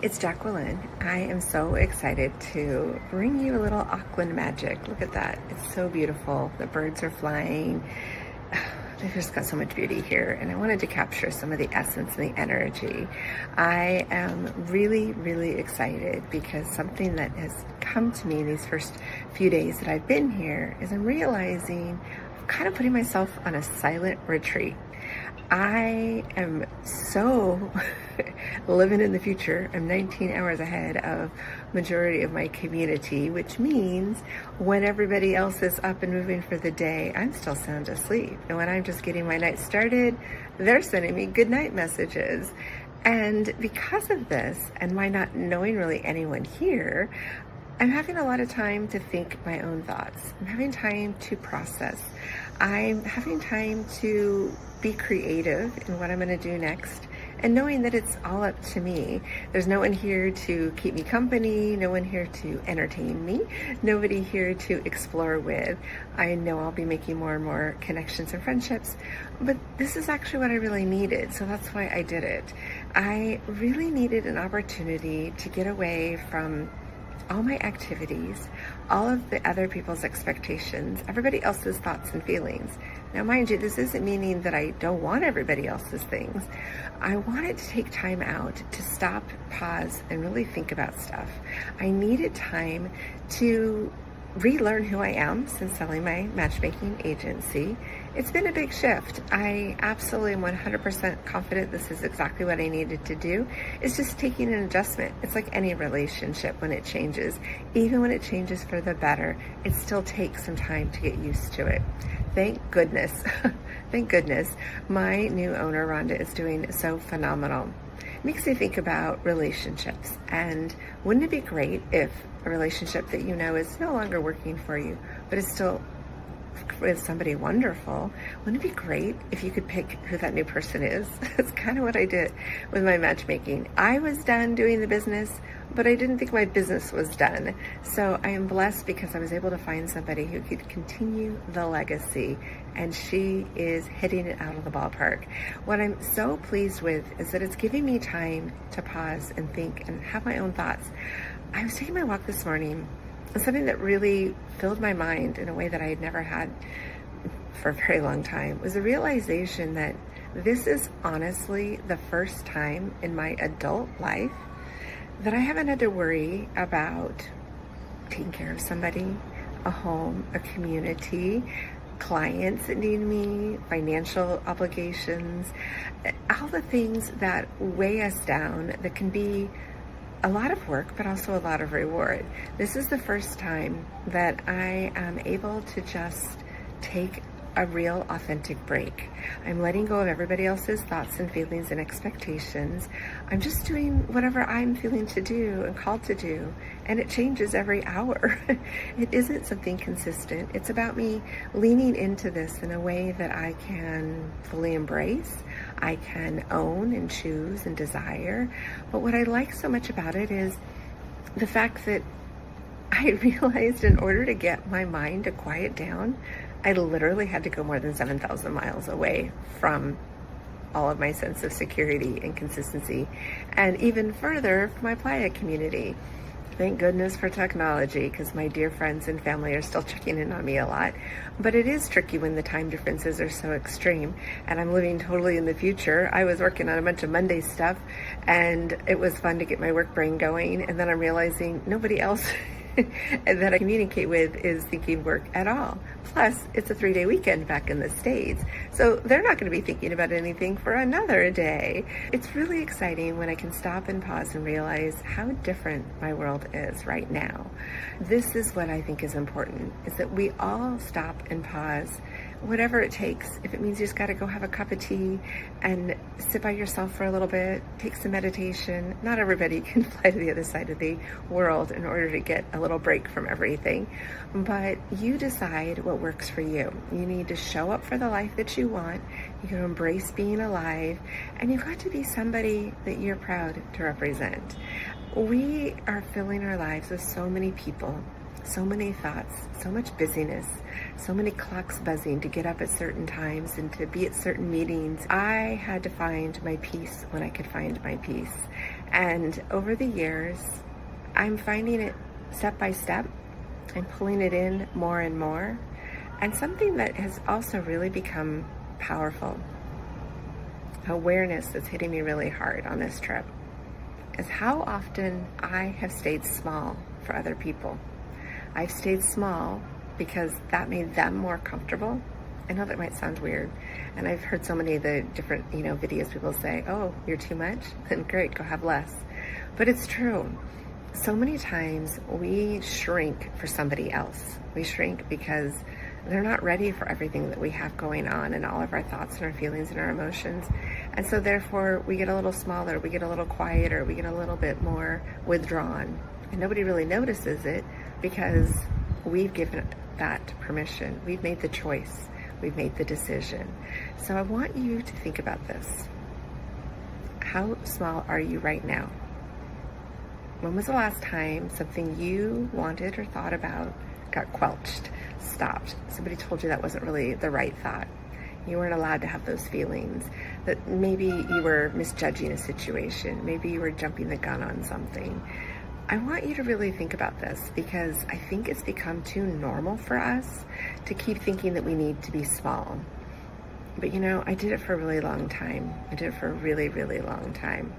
It's Jacqueline. I am so excited to bring you a little Auckland magic. Look at that. It's so beautiful. The birds are flying. They've just got so much beauty here, and I wanted to capture some of the essence and the energy. I am really, really excited because something that has come to me these first few days that I've been here is I'm realizing I'm kind of putting myself on a silent retreat. I am so living in the future. I'm 19 hours ahead of majority of my community, which means when everybody else is up and moving for the day, I'm still sound asleep. And when I'm just getting my night started, they're sending me good night messages. And because of this, and my not knowing really anyone here, I'm having a lot of time to think my own thoughts. I'm having time to process. I'm having time to be creative in what I'm going to do next, and knowing that it's all up to me. There's no one here to keep me company, no one here to entertain me, nobody here to explore with. I know I'll be making more and more connections and friendships, but this is actually what I really needed, so that's why I did it. I really needed an opportunity to get away from all my activities, all of the other people's expectations, everybody else's thoughts and feelings. Now, mind you, this isn't meaning that I don't want everybody else's things. I wanted to take time out to stop, pause, and really think about stuff. I needed time to relearn who I am since selling my matchmaking agency. It's been a big shift. I absolutely am 100% confident this is exactly what I needed to do. It's just taking an adjustment. It's like any relationship when it changes. Even when it changes for the better, it still takes some time to get used to it. Thank goodness, thank goodness, my new owner, Rhonda, is doing so phenomenal. It makes me think about relationships, and wouldn't it be great if a relationship that you know is no longer working for you, but is still with somebody wonderful, wouldn't it be great if you could pick who that new person is? That's kind of what I did with my matchmaking. I was done doing the business, but I didn't think my business was done. So I am blessed because I was able to find somebody who could continue the legacy, and she is hitting it out of the ballpark. What I'm so pleased with is that it's giving me time to pause and think and have my own thoughts. I was taking my walk this morning, and something that really filled my mind in a way that I had never had for a very long time was a realization that this is honestly the first time in my adult life that I haven't had to worry about taking care of somebody, a home, a community, clients that need me, financial obligations, all the things that weigh us down that can be a lot of work, but also a lot of reward. This is the first time that I am able to just take a real authentic break. I'm letting go of everybody else's thoughts and feelings and expectations. I'm just doing whatever I'm feeling to do and called to do, and it changes every hour. It isn't something consistent. It's about me leaning into this in a way that I can fully embrace, I can own and choose and desire. But what I like so much about it is the fact that I realized in order to get my mind to quiet down, I literally had to go more than 7,000 miles away from all of my sense of security and consistency, and even further from my playa community. Thank goodness for technology, because my dear friends and family are still checking in on me a lot. But it is tricky when the time differences are so extreme, and I'm living totally in the future. I was working on a bunch of Monday stuff, and it was fun to get my work brain going, and then I'm realizing nobody else that I communicate with is thinking work at all. Plus, it's a 3-day weekend back in the States, so they're not going to be thinking about anything for another day. It's really exciting when I can stop and pause and realize how different my world is right now. This is what I think is important, is that we all stop and pause, whatever it takes. If it means you just got to go have a cup of tea and sit by yourself for a little bit, take some meditation. Not everybody can fly to the other side of the world in order to get a little break from everything, but you decide what works for you. You need to show up for the life that you want. You can embrace being alive, and you've got to be somebody that you're proud to represent. We are filling our lives with so many people, so many thoughts, so much busyness, so many clocks buzzing to get up at certain times and to be at certain meetings. I had to find my peace when I could find my peace. And over the years, I'm finding it step by step. I'm pulling it in more and more. And something that has also really become powerful, awareness that's hitting me really hard on this trip, is how often I have stayed small for other people. I've stayed small because that made them more comfortable. I know that might sound weird. And I've heard so many of the different, videos people say, oh, you're too much? Then great, go have less. But it's true. So many times we shrink for somebody else. We shrink because they're not ready for everything that we have going on and all of our thoughts and our feelings and our emotions. And so therefore we get a little smaller, we get a little quieter, we get a little bit more withdrawn. And nobody really notices it because we've given that permission. We've made the choice. We've made the decision. So I want you to think about this. How small are you right now? When was the last time something you wanted or thought about got quelched, stopped? Somebody told you that wasn't really the right thought. You weren't allowed to have those feelings, that maybe you were misjudging a situation, maybe you were jumping the gun on something. I want you to really think about this because I think it's become too normal for us to keep thinking that we need to be small. But I did it for a really long time. I did it for a really, really long time.